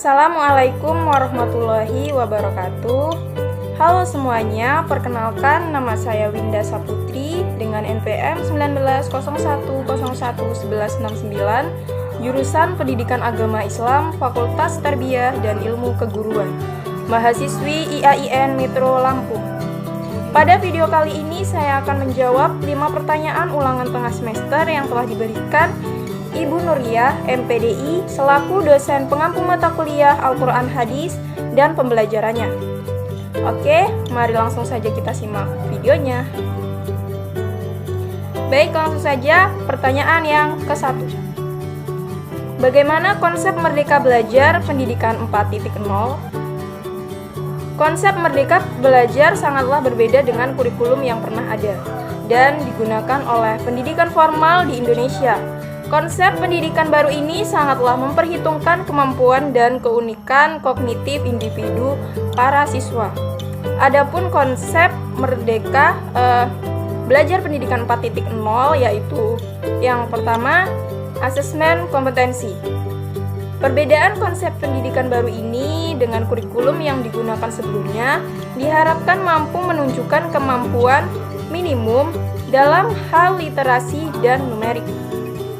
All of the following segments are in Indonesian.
Assalamualaikum warahmatullahi wabarakatuh. Halo semuanya, perkenalkan nama saya Winda Saputri dengan NPM 1901011169, jurusan Pendidikan Agama Islam, Fakultas Tarbiyah dan Ilmu Keguruan, mahasiswi IAIN Metro Lampung. Pada video kali ini saya akan menjawab 5 pertanyaan ulangan tengah semester yang telah diberikan Ibu Nuriyah, MPDI, selaku dosen pengampu mata kuliah Al-Quran Hadis dan pembelajarannya. Oke, mari langsung saja kita simak videonya. Baik, langsung saja pertanyaan yang ke-1. Bagaimana konsep Merdeka Belajar Pendidikan 4.0? Konsep Merdeka Belajar sangatlah berbeda dengan kurikulum yang pernah ada dan digunakan oleh pendidikan formal di Indonesia. Konsep pendidikan baru ini sangatlah memperhitungkan kemampuan dan keunikan kognitif individu para siswa. Adapun konsep Merdeka Belajar Pendidikan 4.0 yaitu yang pertama, asesmen kompetensi. Perbedaan konsep pendidikan baru ini dengan kurikulum yang digunakan sebelumnya diharapkan mampu menunjukkan kemampuan minimum dalam hal literasi dan numerik.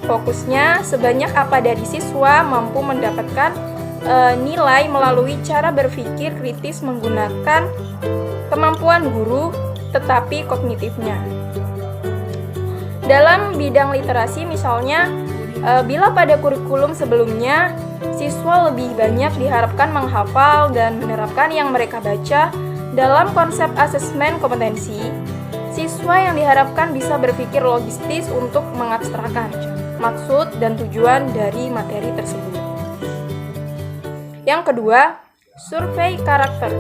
Fokusnya sebanyak apa dari siswa mampu mendapatkan nilai melalui cara berpikir kritis menggunakan kemampuan guru tetapi kognitifnya. Dalam bidang literasi misalnya, bila pada kurikulum sebelumnya siswa lebih banyak diharapkan menghafal dan menerapkan yang mereka baca, dalam konsep asesmen kompetensi, siswa yang diharapkan bisa berpikir logistis untuk mengabstrakkan maksud dan tujuan dari materi tersebut. Yang kedua, survei karakter.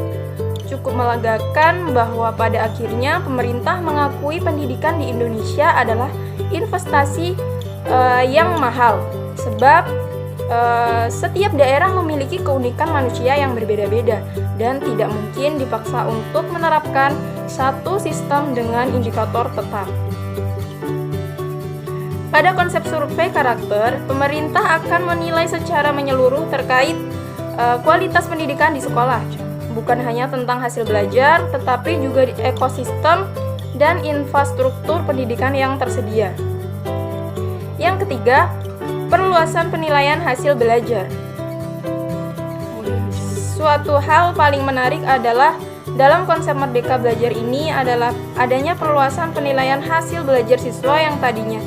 Cukup melegakan bahwa pada akhirnya pemerintah mengakui pendidikan di Indonesia adalah investasi yang mahal, sebab setiap daerah memiliki keunikan manusia yang berbeda-beda dan tidak mungkin dipaksa untuk menerapkan satu sistem dengan indikator tetap. Pada konsep survei karakter, pemerintah akan menilai secara menyeluruh terkait kualitas pendidikan di sekolah, bukan hanya tentang hasil belajar, tetapi juga di ekosistem dan infrastruktur pendidikan yang tersedia. Yang ketiga, perluasan penilaian hasil belajar. Suatu hal paling menarik adalah dalam konsep Merdeka Belajar ini adalah adanya perluasan penilaian hasil belajar siswa yang tadinya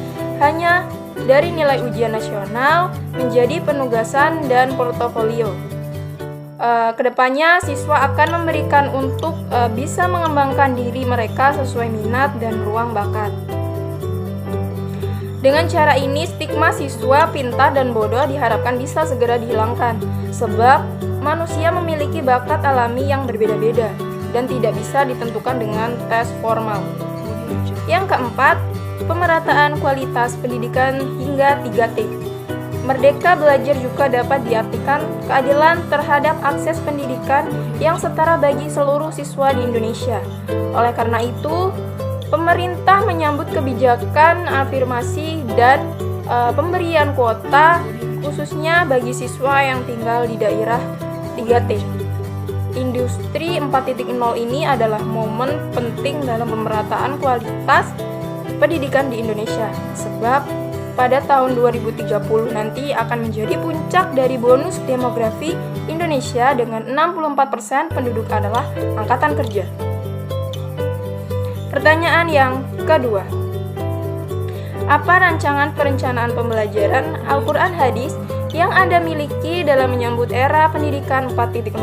hanya dari nilai ujian nasional menjadi penugasan dan portofolio. Kedepannya siswa akan memberikan untuk bisa mengembangkan diri mereka sesuai minat dan ruang bakat. Dengan cara ini, stigma siswa pintar dan bodoh diharapkan bisa segera dihilangkan, sebab manusia memiliki bakat alami yang berbeda-beda dan tidak bisa ditentukan dengan tes formal. Yang keempat, pemerataan kualitas pendidikan hingga 3T. Merdeka Belajar juga dapat diartikan keadilan terhadap akses pendidikan yang setara bagi seluruh siswa di Indonesia. Oleh karena itu, pemerintah menyambut kebijakan afirmasi dan pemberian kuota khususnya bagi siswa yang tinggal di daerah 3T. Industri 4.0 ini adalah momen penting dalam pemerataan kualitas pendidikan di Indonesia, sebab pada tahun 2030 nanti akan menjadi puncak dari bonus demografi Indonesia dengan 64% penduduk adalah angkatan kerja. Pertanyaan yang kedua, apa rancangan perencanaan pembelajaran Al-Quran Hadis yang Anda miliki dalam menyambut era pendidikan 4.0?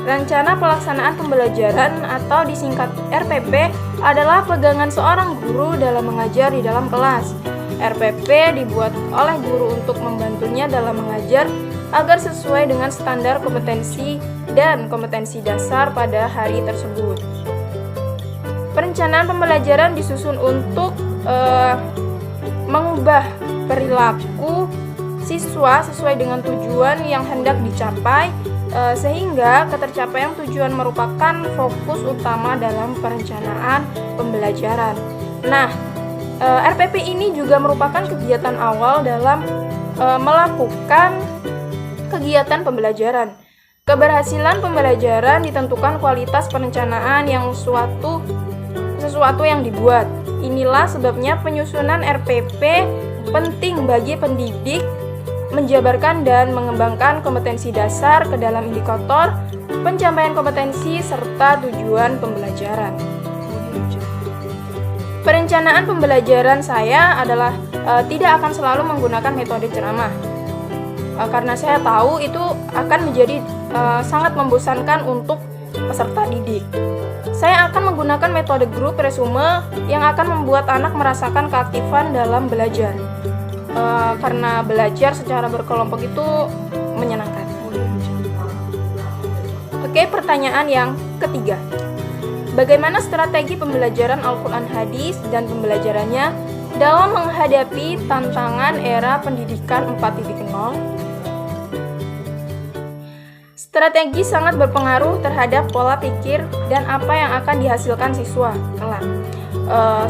Rencana pelaksanaan pembelajaran atau disingkat RPP adalah pegangan seorang guru dalam mengajar di dalam kelas. RPP dibuat oleh guru untuk membantunya dalam mengajar agar sesuai dengan standar kompetensi dan kompetensi dasar pada hari tersebut. Perencanaan pembelajaran disusun untuk mengubah perilaku siswa sesuai dengan tujuan yang hendak dicapai, sehingga ketercapaian tujuan merupakan fokus utama dalam perencanaan pembelajaran. Nah, RPP ini juga merupakan kegiatan awal dalam melakukan kegiatan pembelajaran. Keberhasilan pembelajaran ditentukan kualitas perencanaan yang sesuatu yang dibuat. Inilah sebabnya penyusunan RPP penting bagi pendidik menjabarkan dan mengembangkan kompetensi dasar ke dalam indikator pencapaian kompetensi serta tujuan pembelajaran. Perencanaan pembelajaran saya adalah tidak akan selalu menggunakan metode ceramah. Karena saya tahu itu akan menjadi sangat membosankan untuk peserta didik. Saya akan menggunakan metode grup resume yang akan membuat anak merasakan keaktifan dalam belajar. Karena belajar secara berkelompok itu menyenangkan. Oke, pertanyaan yang ketiga. Bagaimana strategi pembelajaran Al-Quran Hadis dan pembelajarannya dalam menghadapi tantangan era pendidikan 4.0? Strategi sangat berpengaruh terhadap pola pikir dan apa yang akan dihasilkan siswa kelak.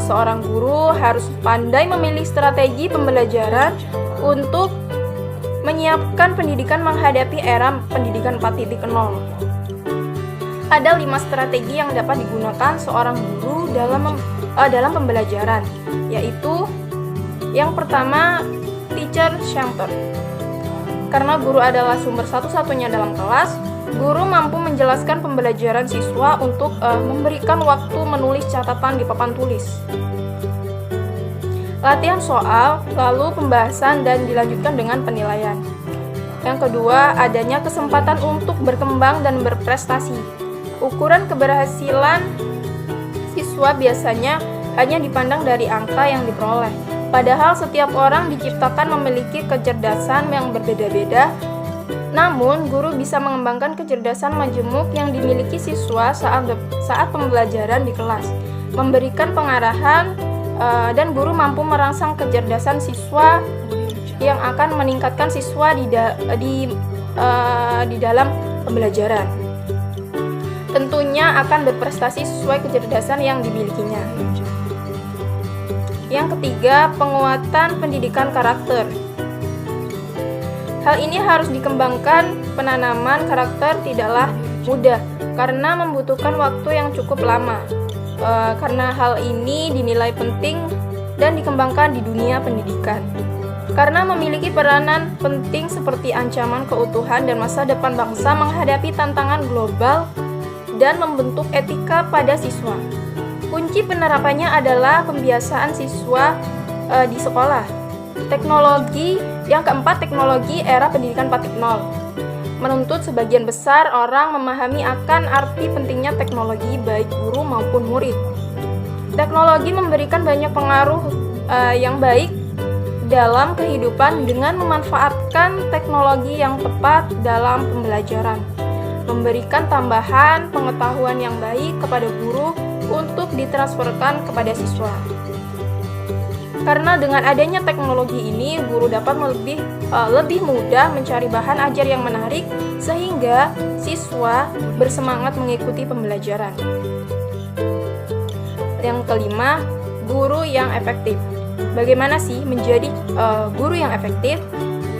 Seorang guru harus pandai memilih strategi pembelajaran untuk menyiapkan pendidikan menghadapi era pendidikan 4.0. Ada 5 strategi yang dapat digunakan seorang guru dalam pembelajaran, yaitu yang pertama, teacher center. Karena guru adalah sumber satu-satunya dalam kelas, guru mampu menjelaskan pembelajaran siswa untuk memberikan waktu menulis catatan di papan tulis. Latihan soal, lalu pembahasan dan dilanjutkan dengan penilaian. Yang kedua, adanya kesempatan untuk berkembang dan berprestasi. Ukuran keberhasilan siswa biasanya hanya dipandang dari angka yang diperoleh. Padahal setiap orang diciptakan memiliki kecerdasan yang berbeda-beda. Namun, guru bisa mengembangkan kecerdasan majemuk yang dimiliki siswa saat pembelajaran di kelas, memberikan pengarahan, dan guru mampu merangsang kecerdasan siswa yang akan meningkatkan siswa di dalam pembelajaran. Tentunya akan berprestasi sesuai kecerdasan yang dimilikinya. Yang ketiga, penguatan pendidikan karakter. Hal ini harus dikembangkan. Penanaman karakter tidaklah mudah karena membutuhkan waktu yang cukup lama. Karena hal ini dinilai penting dan dikembangkan di dunia pendidikan. Karena memiliki peranan penting seperti ancaman keutuhan dan masa depan bangsa menghadapi tantangan global dan membentuk etika pada siswa. Kunci penerapannya adalah pembiasaan siswa di sekolah. Yang keempat, teknologi era pendidikan 4.0. Menuntut sebagian besar orang memahami akan arti pentingnya teknologi baik guru maupun murid. Teknologi memberikan banyak pengaruh yang baik dalam kehidupan dengan memanfaatkan teknologi yang tepat dalam pembelajaran, memberikan tambahan pengetahuan yang baik kepada guru untuk ditransferkan kepada siswa. Karena dengan adanya teknologi ini, guru dapat lebih mudah mencari bahan ajar yang menarik sehingga siswa bersemangat mengikuti pembelajaran. Yang kelima, guru yang efektif. Bagaimana sih menjadi guru yang efektif?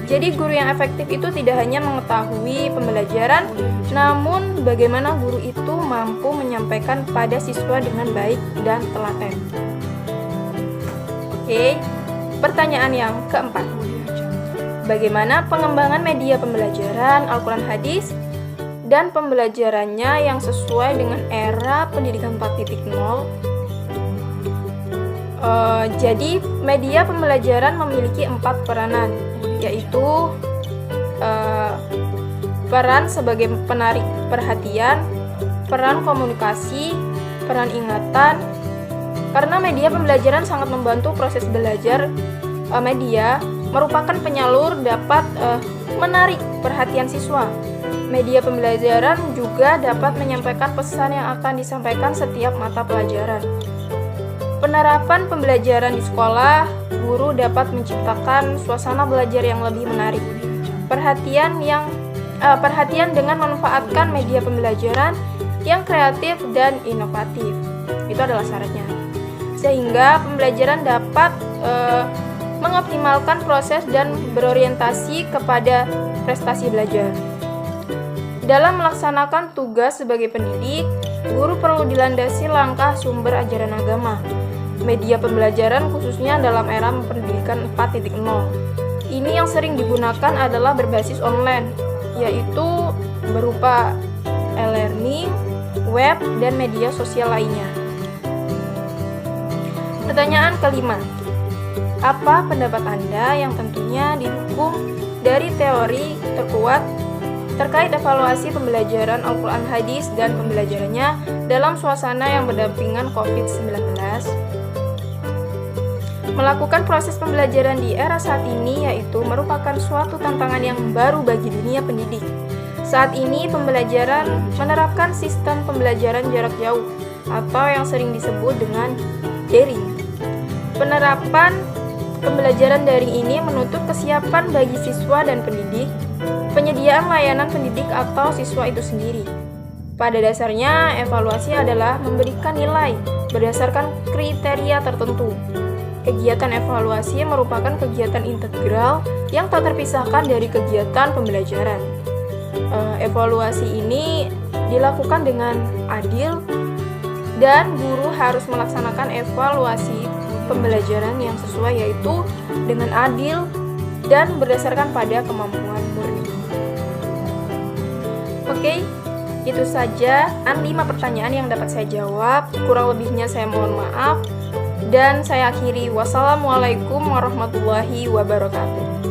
Jadi guru yang efektif itu tidak hanya mengetahui pembelajaran, namun bagaimana guru itu mampu menyampaikan pada siswa dengan baik dan telaten. Oke, pertanyaan yang keempat. Bagaimana pengembangan media pembelajaran Al-Quran Hadis dan pembelajarannya yang sesuai dengan era pendidikan 4.0? Jadi, media pembelajaran memiliki 4 peranan, yaitu peran sebagai penarik perhatian, peran komunikasi, peran ingatan. Karena media pembelajaran sangat membantu proses belajar, media merupakan penyalur dapat menarik perhatian siswa. Media pembelajaran juga dapat menyampaikan pesan yang akan disampaikan setiap mata pelajaran. Penerapan pembelajaran di sekolah, guru dapat menciptakan suasana belajar yang lebih menarik. Perhatian dengan memanfaatkan media pembelajaran yang kreatif dan inovatif. Itu adalah syaratnya. Sehingga pembelajaran dapat mengoptimalkan proses dan berorientasi kepada prestasi belajar. Dalam melaksanakan tugas sebagai pendidik, guru perlu dilandasi langkah sumber ajaran agama, media pembelajaran khususnya dalam era pendidikan 4.0. Ini yang sering digunakan adalah berbasis online, yaitu berupa e-learning, web, dan media sosial lainnya. Pertanyaan kelima, apa pendapat Anda yang tentunya didukung dari teori terkuat terkait evaluasi pembelajaran Al-Quran Hadis dan pembelajarannya dalam suasana yang berdampingan COVID-19? Melakukan proses pembelajaran di era saat ini yaitu merupakan suatu tantangan yang baru bagi dunia pendidik. Saat ini pembelajaran menerapkan sistem pembelajaran jarak jauh atau yang sering disebut dengan daring. Penerapan pembelajaran daring ini menuntut kesiapan bagi siswa dan pendidik, penyediaan layanan pendidik atau siswa itu sendiri. Pada dasarnya, evaluasi adalah memberikan nilai berdasarkan kriteria tertentu. Kegiatan evaluasi merupakan kegiatan integral yang tak terpisahkan dari kegiatan pembelajaran. Evaluasi ini dilakukan dengan adil dan guru harus melaksanakan evaluasi pembelajaran yang sesuai, yaitu dengan adil dan berdasarkan pada kemampuan murni. Oke, itu saja 5 pertanyaan yang dapat saya jawab. Kurang lebihnya saya mohon maaf. Dan saya akhiri, wassalamualaikum warahmatullahi wabarakatuh.